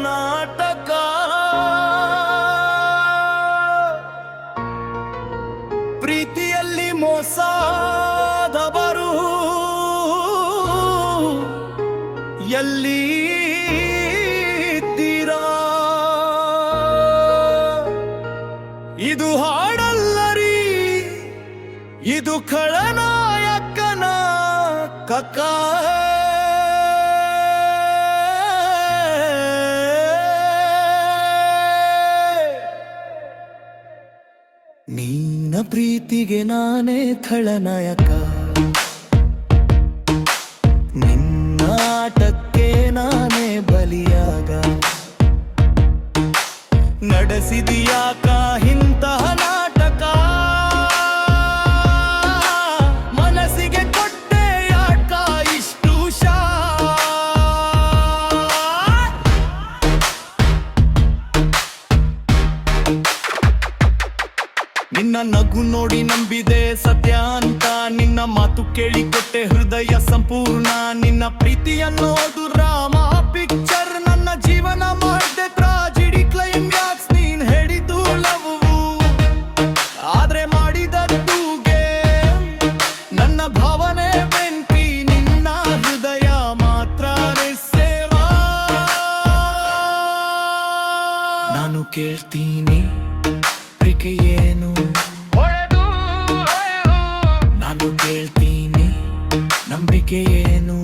ನಾಟಕ. ಪ್ರೀತಿಯಲ್ಲಿ ಮೋಸದವರು ಎಲ್ಲಿದ್ದೀರಾ? ಇದು ಹಾಡಲ್ಲರಿ, ಇದು ಖಳನಾಯಕನ ಕಕ್ಕ. ನಿನ್ನ ಪ್ರೀತಿಗೆ ನಾನೇ ಖಳನಾಯಕ, ನಿನ್ನ ಆಟಕ್ಕೆ ನಾನೇ ಬಲಿಯಾಗ. ನಡೆಸಿದಿಯಾಕ ಇಂತಹ ನಾಟಕ? ಮನಸ್ಸಿಗೆ ಕೊಟ್ಟೆ ಯಾಕ ಇಷ್ಟು ನಿನ್ನ ನಗು ನೋಡಿ ನಂಬಿದೆ ಸತ್ಯ ಅಂತ, ನಿನ್ನ ಮಾತು ಕೇಳಿಕೊಟ್ಟೆ ಹೃದಯ ಸಂಪೂರ್ಣ. ನಿನ್ನ ಪ್ರೀತಿಯನ್ನೋದು ಡ್ರಾಮ ಪಿಕ್ಚರ್, ನನ್ನ ಜೀವನ ಮಾಡಿದೆ ಟ್ರಾಜಿಡಿ ಕ್ಲೈಮ್ಯಾಕ್ಸ್. ನೀನ್ ಹೇಳಿದ್ದು ಲವ್, ಆದ್ರೆ ಮಾಡಿದದ್ದು ಗೇಮ್. ನನ್ನ ಭಾವನೆ ಬೆಂಕಿ, ನಿನ್ನ ಹೃದಯ ಮಾತ್ರ ಸೇವಾ. ನಾನು ಕೇಳ್ತೀನಿ ಪ್ರೀತಿ ಏನು, ನಾನು ಕೇಳ್ತೀನಿ ನಂಬಿಕೆ ಏನು.